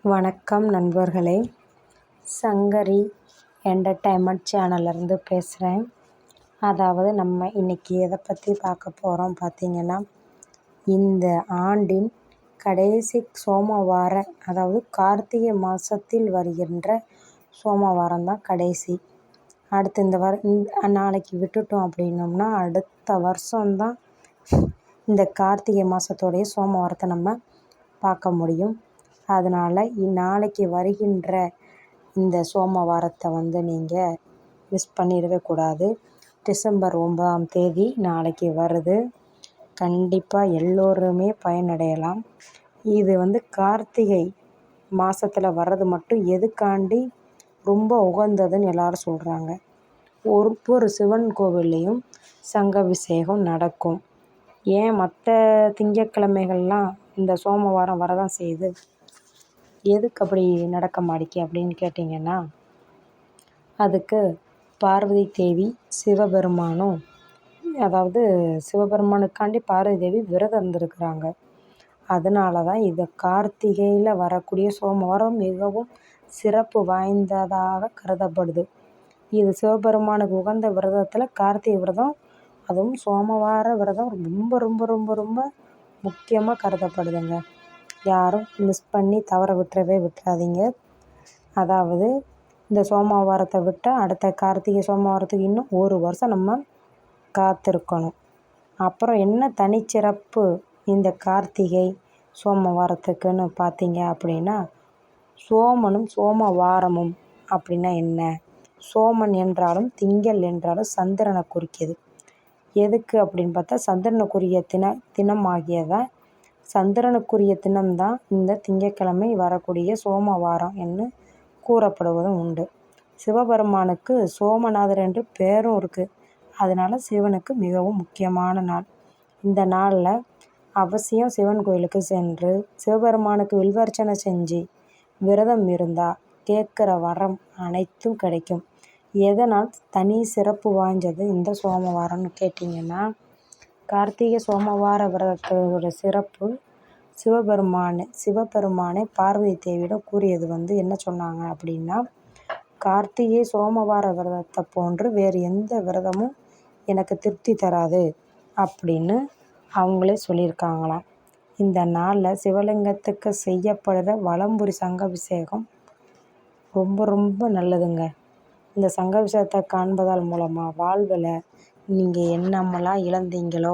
வணக்கம் நண்பர்களே. சங்கரி என்டர்டைன்மெண்ட் சேனல்லேருந்து பேசுகிறேன். அதாவது நம்ம இன்றைக்கி எதை பற்றி பார்க்க போகிறோம் பார்த்திங்கன்னா, இந்த ஆண்டின் கடைசி சோமவார, அதாவது கார்த்திகை மாதத்தில் வருகின்ற சோமவாரம் தான் கடைசி. அடுத்து நாளைக்கு விட்டுட்டோம் அப்படின்னோம்னா அடுத்த வருஷம்தான் இந்த கார்த்திகை மாதத்தோடைய சோமவாரத்தை நம்ம பார்க்க முடியும். அதனால் நாளைக்கு வருகின்ற இந்த சோமவாரத்தை நீங்கள் மிஸ் பண்ணிடவே கூடாது. டிசம்பர் 9ஆம் தேதி நாளைக்கு வருது. கண்டிப்பாக எல்லோருமே பயனடையலாம். இது கார்த்திகை மாதத்தில் வர்றது மட்டும் எதுக்காண்டி ரொம்ப உகந்ததுன்னு எல்லோரும் சொல்கிறாங்க. ஒவ்வொரு சிவன் கோவில்லையும் சங்காபிஷேகம் நடக்கும். ஏன் மற்ற திங்கட்கிழமைகள்லாம் இந்த சோமவாரம் வரதான் செய்யுது, எதுக்கு அப்படி நடக்க மாட்டேங்குது அப்படின்னு கேட்டிங்கன்னா, அதுக்கு பார்வதி தேவி சிவபெருமானும், அதாவது சிவபெருமானுக்காண்டி பார்வதி தேவி விரதம் இருந்திருக்கிறாங்க. அதனால தான் இது கார்த்திகையில் வரக்கூடிய சோமவாரம் மிகவும் சிறப்பு வாய்ந்ததாக கருதப்படுது. இது சிவபெருமானுக்கு உகந்த விரதத்தில் கார்த்திகை விரதம், அதுவும் சோமவார விரதம் ரொம்ப ரொம்ப ரொம்ப ரொம்ப முக்கியமாக கருதப்படுதுங்க. யாரும் மிஸ் பண்ணி தவற விட்டுறாதீங்க. அதாவது இந்த சோமவாரத்தை விட்டால் அடுத்த கார்த்திகை சோமவாரத்துக்கு இன்னும் ஒரு வருஷம் நம்ம காத்திருக்கணும். அப்புறம் என்ன தனிச்சிறப்பு இந்த கார்த்திகை சோமவாரத்துக்குன்னு பார்த்தீங்க அப்படின்னா, சோமனும் சோமவாரமும் அப்படின்னா என்ன? சோமன் என்றாலும் திங்கள் என்றாலும் சந்திரனை குறிக்கிது. எதுக்கு அப்படின்னு பார்த்தா, சந்திரனுக்குரிய தினமாகியதான், சந்திரனுக்குரிய தினம்தான் இந்த திங்கட்கிழமை வரக்கூடிய சோமவாரம் என்று கூறப்படுவதும் உண்டு. சிவபெருமானுக்கு சோமநாதர் என்று பேரும் இருக்குது. அதனால் சிவனுக்கு மிகவும் முக்கியமான நாள். இந்த நாளில் அவசியம் சிவன் கோயிலுக்கு சென்று சிவபெருமானுக்கு வில்வர்ச்சனை செஞ்சு விரதம் இருந்தால் கேட்குற வரம் அனைத்தும் கிடைக்கும். எதனால் தனி சிறப்பு வாய்ந்தது இந்த சோமவாரம்னு கேட்டிங்கன்னா, கார்த்திகை சோமவார விரதத்தோட சிறப்பு, சிவபெருமானே பார்வதி தேவியிடம் கூறியது என்ன சொன்னாங்க அப்படின்னா, கார்த்திகை சோமவார விரதத்தை போன்று வேறு எந்த விரதமும் எனக்கு திருப்தி தராது அப்படின்னு அவங்களே சொல்லியிருக்காங்களாம். இந்த நாளில் சிவலிங்கத்துக்கு செய்யப்படுற வலம்புரி சங்காபிஷேகம் ரொம்ப ரொம்ப நல்லதுங்க. இந்த சங்காபிஷேகத்தை காண்பதால் மூலமாக வாழ்வில் நீங்கள் என்னமெல்லாம் இழந்தீங்களோ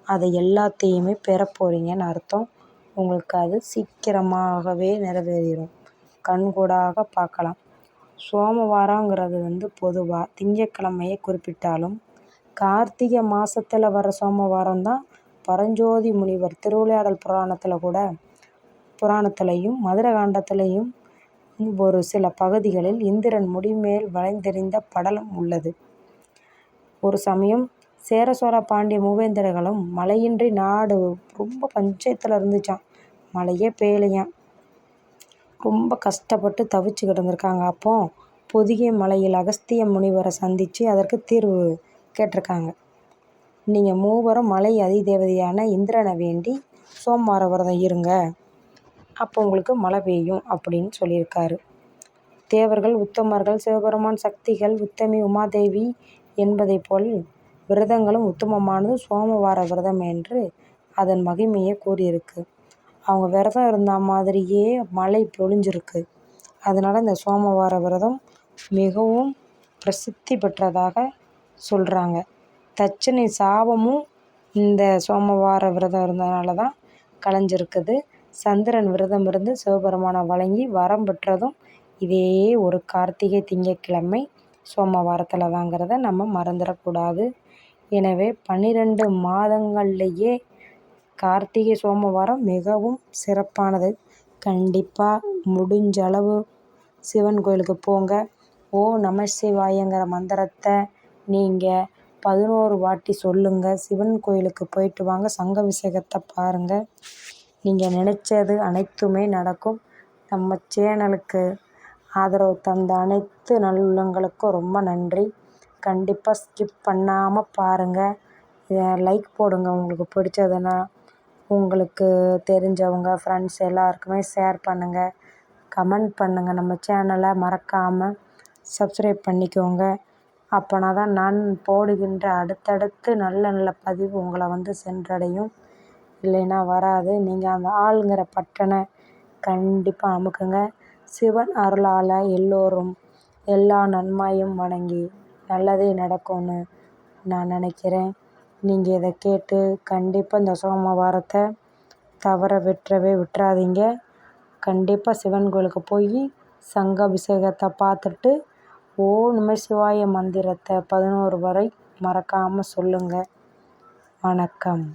அதை எல்லாத்தையுமே பெற போகிறீங்கன்னு அர்த்தம். உங்களுக்கு அது சீக்கிரமாகவே நிறைவேறிடும். கண்கூடாக பார்க்கலாம். சோமவாரங்கிறது பொதுவாக திங்கட்கிழமையை குறிப்பிட்டாலும், கார்த்திகை மாதத்தில் வர சோமவாரம் தான் பரஞ்சோதி முனிவர் திருவிளையாடல் புராணத்திலையும் மதுரகாண்டத்திலையும் ஒரு சில பகுதிகளில் இந்திரன் முடிமேல் வளைந்தெறிந்த படலம் உள்ளது. ஒரு சமயம் சேர சோழ பாண்டிய மூவேந்தர்களும் மழையின்றி நாடு ரொம்ப பஞ்சத்தில் இருந்துச்சான். மழையே பெய்யலையாம். ரொம்ப கஷ்டப்பட்டு தவிச்சு கிடந்திருக்காங்க. அப்போ பொதிகை மலையில் அகஸ்திய முனிவரை சந்தித்து அதற்கு தீர்வு கேட்டிருக்காங்க. நீங்கள் மூவரும் மலை அதிதேவதையான இந்திரனை வேண்டி சோமவார விரதம் இருங்க, அப்போ உங்களுக்கு மழை பெய்யும் அப்படின்னு சொல்லியிருக்காரு. தேவர்கள், உத்தமர்கள், சிவபெருமான், சக்திகள், உத்தமி, உமாதேவி என்பதை போல் விரதங்களும் உத்தமமானது சோமவார விரதம் என்று அதன் மகிமையை கூறியிருக்கு. அவங்க விரதம் இருந்த மாதிரியே மழை பொழிஞ்சிருக்கு. அதனால் இந்த சோமவார விரதம் மிகவும் பிரசித்தி பெற்றதாக சொல்கிறாங்க. தட்சணை சாபமும் இந்த சோமவார விரதம் இருந்ததுனால தான் கலைஞ்சிருக்குது. சந்திரன் விரதம் இருந்து சிவபெருமானை வழங்கி வரம் பெற்றதும் இதே ஒரு கார்த்திகை திங்கட்கிழமை சோமவாரத்தில் தாங்கிறத நம்ம மறந்துடக்கூடாது. எனவே 12 மாதங்கள்லேயே கார்த்திகை சோமவாரம் மிகவும் சிறப்பானது. கண்டிப்பாக முடிஞ்சளவு சிவன் கோயிலுக்கு போங்க. ஓம் நம சிவாயங்கிற மந்திரத்தை நீங்கள் 11 வாட்டி சொல்லுங்கள். சிவன் கோயிலுக்கு போயிட்டு வாங்க. சங்காபிஷேகத்தை பாருங்கள். நீங்கள் நினச்சது அனைத்துமே நடக்கும். நம்ம சேனலுக்கு ஆதரவு தந்த அனைத்து நல்லுள்ளங்களுக்கும் ரொம்ப நன்றி. கண்டிப்பாக ஸ்கிப் பண்ணாமல் பாருங்கள். லைக் போடுங்க. உங்களுக்கு பிடிச்சதுன்னா உங்களுக்கு தெரிஞ்சவங்க, ஃப்ரெண்ட்ஸ் எல்லாருக்குமே ஷேர் பண்ணுங்கள். கமெண்ட் பண்ணுங்கள். நம்ம சேனலை மறக்காமல் சப்ஸ்கிரைப் பண்ணிக்கோங்க. அப்போனா தான் நான் போடுகின்ற அடுத்தடுத்து நல்ல நல்ல பதிவு உங்களை வந்து சென்றடையும். இல்லைன்னா வராது. நீங்கள் அந்த ஆளுங்கிற பட்டனை கண்டிப்பாக அமுக்குங்க. சிவன் அருளால் எல்லோரும் எல்லா நன்மையும் வணங்கி நல்லதே நடக்கும்னு நான் நினைக்கிறேன். நீங்கள் இதை கேட்டு கண்டிப்பாக இந்த சோமவாரத்தை தவற விட்டுறாதீங்க. கண்டிப்பாக சிவன் கோயிலுக்கு போய் சங்க அபிஷேகத்தை பார்த்துட்டு ஓம் நம சிவாய மந்திரத்தை 11 வரை மறக்காமல் சொல்லுங்கள். வணக்கம்.